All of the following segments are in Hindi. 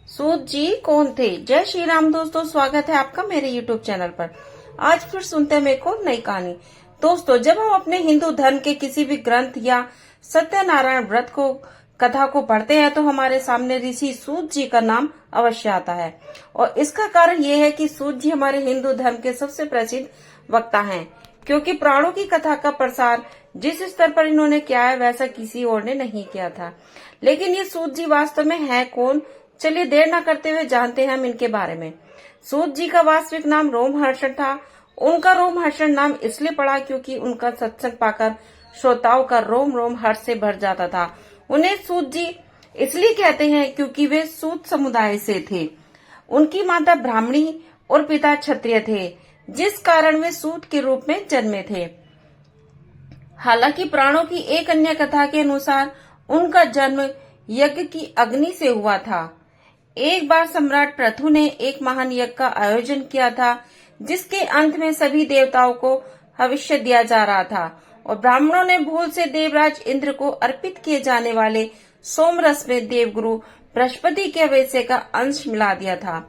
सूत जी कौन थे? जय श्री राम दोस्तों, स्वागत है आपका मेरे YouTube चैनल पर। आज फिर सुनते हैं एक और नई कहानी। दोस्तों, जब हम अपने हिंदू धर्म के किसी भी ग्रंथ या सत्यनारायण व्रत को कथा को पढ़ते हैं तो हमारे सामने ऋषि सूत जी का नाम अवश्य आता है। और इसका कारण ये है कि सूत जी हमारे हिंदू धर्म के सबसे प्रसिद्ध वक्ता हैं, क्योंकि प्राणों की कथा का प्रसार जिस स्तर पर इन्होंने किया है वैसा किसी और ने नहीं किया था। लेकिन ये सूत जी वास्तव में है कौन? चलिए देर न करते हुए जानते हैं हम इनके बारे में। सूत जी का वास्तविक नाम रोमहर्षण था। उनका रोमहर्षण नाम इसलिए पड़ा क्योंकि उनका सत्संग पाकर श्रोताओं का रोम रोम हर्ष से भर जाता था। उन्हें सूत जी इसलिए कहते हैं क्योंकि वे सूत समुदाय से थे। उनकी माता ब्राह्मणी और पिता क्षत्रिय थे, जिस कारण वे सूत के रूप में जन्मे थे। हालांकि प्राणों की एक अन्य कथा के अनुसार उनका जन्म यज्ञ की अग्नि से हुआ था। एक बार सम्राट पृथु ने एक महान यज्ञ का आयोजन किया था, जिसके अंत में सभी देवताओं को हविष्य दिया जा रहा था और ब्राह्मणों ने भूल से देवराज इंद्र को अर्पित किए जाने वाले सोमरस में देवगुरु बृहस्पति के हविष्य का अंश मिला दिया था।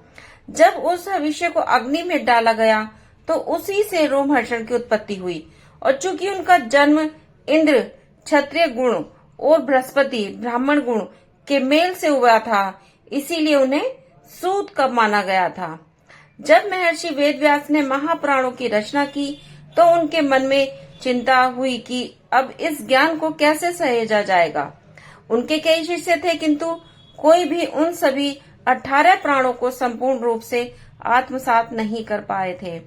जब उस हविष्य को अग्नि में डाला गया तो उसी से रोमहर्षण की उत्पत्ति हुई। और चूंकि उनका जन्म इंद्र क्षत्रिय गुण और बृहस्पति ब्राह्मण गुण के मेल से हुआ था, इसीलिए उन्हें सूत का माना गया था। जब महर्षि वेदव्यास ने महापुराणों की रचना की तो उनके मन में चिंता हुई कि अब इस ज्ञान को कैसे सहेजा जाएगा। उनके कई शिष्य थे, किंतु कोई भी उन सभी 18 प्राणों को संपूर्ण रूप से आत्मसात नहीं कर पाए थे।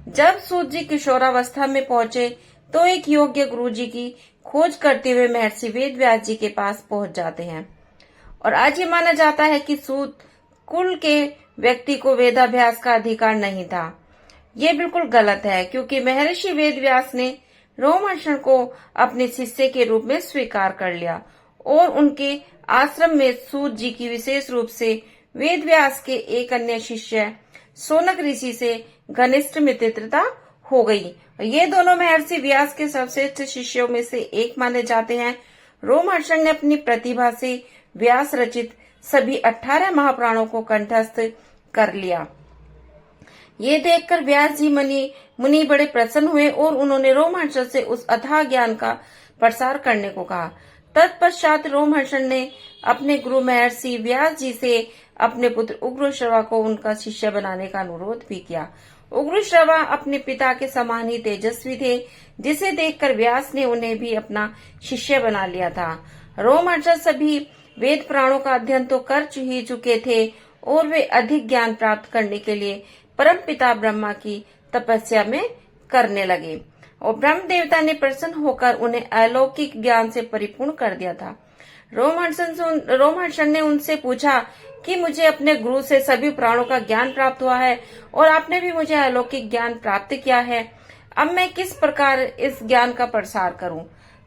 जब सूत जी किशोरावस्था में पहुंचे तो एक योग्य गुरु जी की खोज करते हुए महर्षि वेदव्यास जी के पास पहुंच जाते हैं। और आज ये माना जाता है कि सूत कुल के व्यक्ति को वेदाभ्यास का अधिकार नहीं था। ये बिल्कुल गलत है, क्योंकि महर्षि वेदव्यास ने रोमहर्षण को अपने शिष्य के रूप में स्वीकार कर लिया और उनके आश्रम में सूत जी की विशेष रूप से वेदव्यास के एक अन्य शिष्य सोनक ऋषि से घनिष्ठ मित्रता हो गई। ये दोनों महर्षि व्यास के सर्वश्रेष्ठ शिष्यों में से एक माने जाते हैं। रोमहर्षण ने अपनी प्रतिभा से व्यास रचित सभी 18 महापुराणों को कंठस्थ कर लिया। ये देखकर व्यास जी मुनि बड़े प्रसन्न हुए और उन्होंने रोमहर्षण से उस अथाह ज्ञान का प्रसार करने को कहा। तत्पश्चात रोमहर्षण ने अपने गुरु महर्षि व्यास जी से अपने पुत्र उग्रश्रवा को उनका शिष्य बनाने का अनुरोध भी किया। उग्रश्रवा अपने पिता के समान ही तेजस्वी थे, जिसे देखकर व्यास ने उन्हें भी अपना शिष्य बना लिया था। रोमहर्षण सभी वेद पुराणों का अध्ययन तो कर ही चुके थे और वे अधिक ज्ञान प्राप्त करने के लिए परम पिता ब्रह्मा की तपस्या में करने लगे और ब्रह्म देवता ने प्रसन्न होकर उन्हें अलौकिक ज्ञान से परिपूर्ण कर दिया था। रोमहर्षण ने उनसे पूछा कि मुझे अपने गुरु से सभी प्राणों का ज्ञान प्राप्त हुआ है और आपने भी मुझे अलौकिक ज्ञान प्राप्त किया है। अब मैं किस प्रकार इस ज्ञान का प्रसार करूं?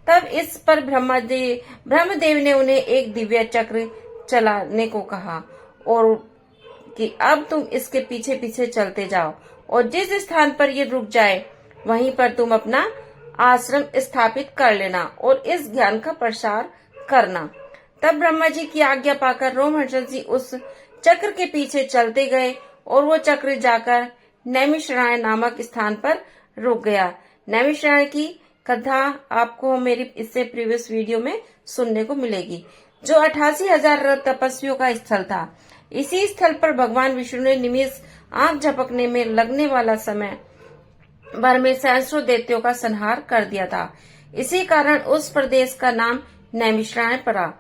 तब इस पर ब्रह्मदेव ने उन्हें एक दिव्य चक्र चलाने को कहा और कि अब तुम इसके पीछे पीछे चलते जाओ और जिस स्थान पर ये रुक जाए वहीं पर तुम अपना आश्रम स्थापित कर लेना और इस ज्ञान का प्रसार करना। तब ब्रह्मा जी की आज्ञा पाकर रोमहर्षण जी उस चक्र के पीछे चलते गए और वो चक्र जाकर नैमिषारण्य नामक स्थान पर रुक गया। नैमिषारण्य की कथा आपको मेरी इससे प्रीवियस वीडियो में सुनने को मिलेगी, जो 88,000 तपस्वियों का स्थल था। इसी स्थल पर भगवान विष्णु ने निमिष आंख झपकने में लगने वाला समय भर में सहस्रों दैत्यों का संहार कर दिया था। इसी कारण उस प्रदेश का नाम नैमिषारण्य पड़ा।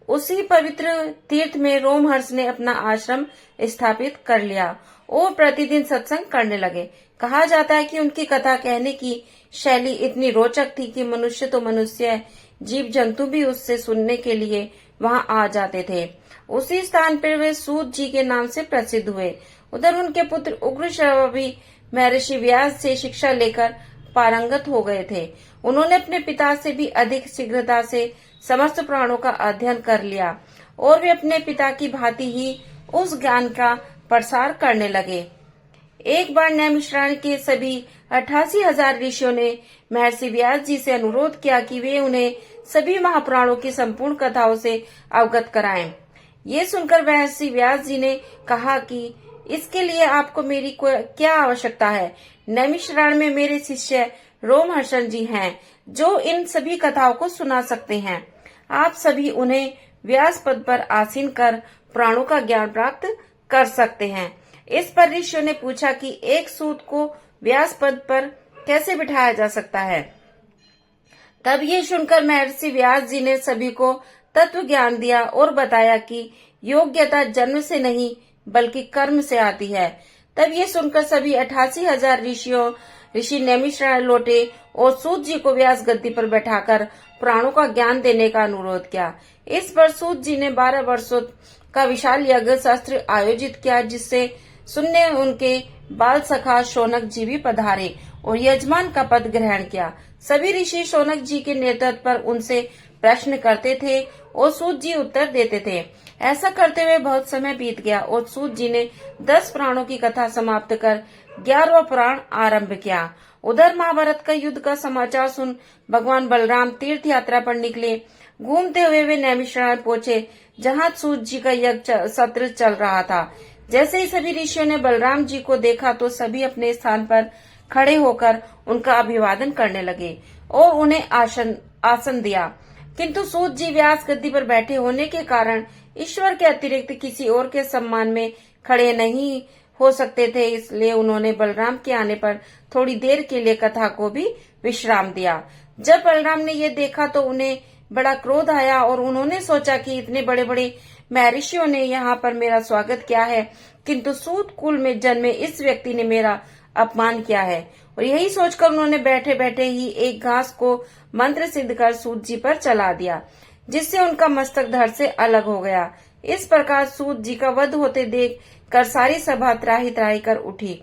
उसी पवित्र तीर्थ में रोमहर्ष ने अपना आश्रम स्थापित कर लिया और प्रतिदिन सत्संग करने लगे। कहा जाता है कि उनकी कथा कहने की शैली इतनी रोचक थी कि मनुष्य तो मनुष्य, जीव जंतु भी उससे सुनने के लिए वहां आ जाते थे। उसी स्थान पर वे सूत जी के नाम से प्रसिद्ध हुए। उधर उनके पुत्र उग्रश्रवा भी महर्षि व्यास से शिक्षा लेकर पारंगत हो गए थे। उन्होंने अपने पिता से भी अधिक शीघ्रता से समस्त प्राणों का अध्ययन कर लिया और वे अपने पिता की भांति ही उस ज्ञान का प्रसार करने लगे। एक बार नैमिषारण्य के सभी 88,000 ऋषियों ने महर्षि व्यास जी से अनुरोध किया कि वे उन्हें सभी महापुराणों की संपूर्ण कथाओं से अवगत कराएं। ये सुनकर महर्षि व्यास जी ने कहा कि इसके लिए आपको मेरी क्या आवश्यकता है। नैमिषारण्य में मेरे शिष्य रोमहर्षण जी हैं जो इन सभी कथाओं को सुना सकते हैं। आप सभी उन्हें व्यास पद पर आसीन कर प्राणों का ज्ञान प्राप्त कर सकते हैं। इस पर ऋषियों ने पूछा कि एक सूत को व्यास पद पर कैसे बिठाया जा सकता है। तब ये सुनकर महर्षि व्यास जी ने सभी को तत्व ज्ञान दिया और बताया कि योग्यता जन्म से नहीं बल्कि कर्म से आती है। तब ये सुनकर सभी 88,000 ऋषि नैमिषारण्य लौटे और सूत जी को व्यास गद्दी पर बैठाकर प्राणों का ज्ञान देने का अनुरोध किया। इस पर सूत जी ने 12 वर्षों का विशाल यज्ञ शास्त्र आयोजित किया, जिससे सुनने उनके बाल सखा शौनक जी भी पधारे और यजमान का पद ग्रहण किया। सभी ऋषि शौनक जी के नेतृत्व पर उनसे प्रश्न करते थे और सूत जी उत्तर देते थे। ऐसा करते हुए बहुत समय बीत गया और सूत जी ने 10 प्राणों की कथा समाप्त कर 11वां प्राण आरंभ किया। उधर महाभारत का युद्ध का समाचार सुन भगवान बलराम तीर्थ यात्रा पर निकले। घूमते हुए वे नैमिषारण्य पहुंचे, जहां सूत जी का यज्ञ सत्र चल रहा था। जैसे ही सभी ऋषियों ने बलराम जी को देखा तो सभी अपने स्थान पर खड़े होकर उनका अभिवादन करने लगे और उन्हें आसन दिया। किंतु सूत जी व्यास गद्दी पर बैठे होने के कारण ईश्वर के अतिरिक्त किसी और के सम्मान में खड़े नहीं हो सकते थे, इसलिए उन्होंने बलराम के आने पर थोड़ी देर के लिए कथा को भी विश्राम दिया। जब बलराम ने ये देखा तो उन्हें बड़ा क्रोध आया और उन्होंने सोचा कि इतने बड़े बड़े महर्षियों ने यहाँ पर मेरा स्वागत किया है, किंतु सूत कुल में जन्मे इस व्यक्ति ने मेरा अपमान किया है। और यही सोचकर उन्होंने बैठे बैठे ही एक घास को मंत्र सिद्ध कर सूत जी पर चला दिया, जिससे उनका मस्तक धड़ से अलग हो गया। इस प्रकार सूत जी का वध होते देख कर सारी सभा त्राही त्राही कर उठी।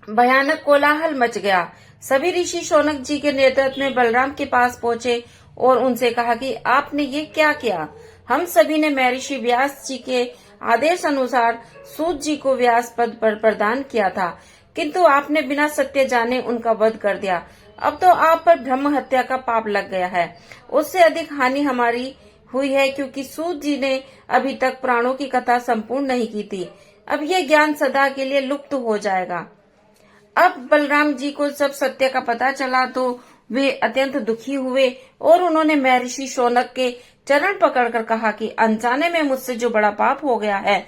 भयानक कोलाहल मच गया। सभी ऋषि शौनक जी के नेतृत्व में बलराम के पास पहुंचे और उनसे कहा कि आपने ये क्या किया। हम सभी ने महर्षि व्यास जी के आदेश अनुसार सूत जी को व्यास पद पर प्रदान किया था, किंतु आपने बिना सत्य जाने उनका वध कर दिया। अब तो आप पर ब्रह्म हत्या का पाप लग गया है। उससे अधिक हानि हमारी हुई है, क्योंकि सूत जी ने अभी तक प्राणों की कथा संपूर्ण नहीं की थी। अब ये ज्ञान सदा के लिए लुप्त हो जाएगा। अब बलराम जी को जब सत्य का पता चला तो वे अत्यंत दुखी हुए और उन्होंने महर्षि शौनक के चरण पकड़कर कहा कि अनजाने में मुझसे जो बड़ा पाप हो गया है,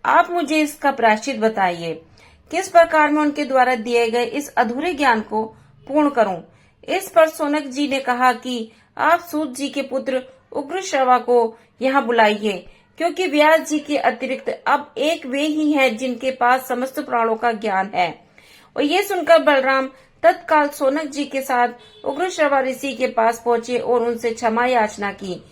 आप मुझे इसका प्रायश्चित बताइए। किस प्रकार मैं उनके द्वारा दिए गए इस अधूरे ज्ञान को पूर्ण करूं। इस पर शौनक जी ने कहा कि आप सूत जी के पुत्र उग्रश्रवा को यहाँ बुलाइए, क्योंकि व्यास जी के अतिरिक्त अब एक वे ही हैं जिनके पास समस्त प्राणों का ज्ञान है। और ये सुनकर बलराम तत्काल शौनक जी के साथ उग्रश्रवा ऋषि के पास पहुंचे और उनसे क्षमा याचना की।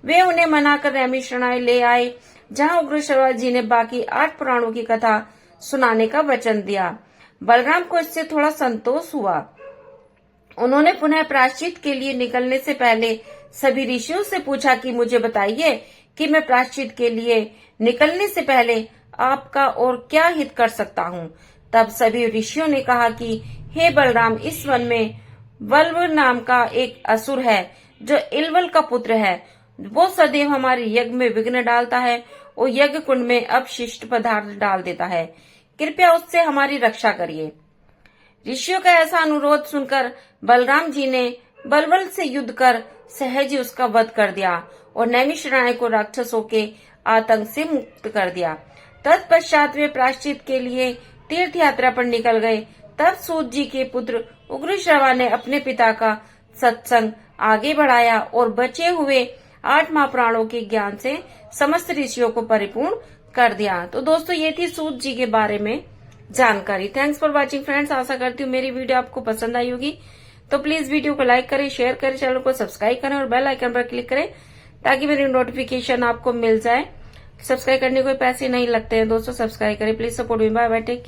वे उन्हें मनाकर नैमिषारण्य ले आए, जहाँ उग्रश्रवा जी ने बाकी 8 प्राणों की कथा सुनाने का वचन दिया। बलराम को इससे थोड़ा संतोष हुआ। उन्होंने पुनः प्रायश्चित के लिए निकलने से पहले सभी ऋषियों से पूछा कि मुझे बताइए कि मैं प्रायश्चित के लिए निकलने से पहले आपका और क्या हित कर सकता हूँ। तब सभी ऋषियों ने कहा कि हे बलराम, इस वन में वल्व नाम का एक असुर है जो इलवल का पुत्र है। वो सदैव हमारे यज्ञ में विघ्न डालता है और यज्ञ कुंड में अपशिष्ट पदार्थ डाल देता है। कृपया उससे हमारी रक्षा करिए। ऋषियों का ऐसा अनुरोध सुनकर बलराम जी ने बलवल से युद्ध कर सहज ही उसका वध कर दिया और नैमिषारण्य को राक्षसों के आतंक से मुक्त कर दिया। तत्पश्चात वे प्रायश्चित के लिए तीर्थ यात्रा पर निकल गए। तब सूत जी के पुत्र उग्रश्रवा ने अपने पिता का सत्संग आगे बढ़ाया और बचे हुए 8 महाप्राणों के ज्ञान से समस्त ऋषियों को परिपूर्ण कर दिया। तो दोस्तों, ये थी सूत जी के बारे में जानकारी। Thanks for watching friends. आशा करती हूँ मेरी वीडियो आपको पसंद आई होगी। तो प्लीज वीडियो को लाइक करें, शेयर करें, चैनल को सब्सक्राइब करें और बेल आइकन पर क्लिक करें ताकि मेरी नोटिफिकेशन आपको मिल जाए। सब्सक्राइब करने कोई पैसे नहीं लगते हैं दोस्तों, सब्सक्राइब करें please. Support me. Bye bye, take care.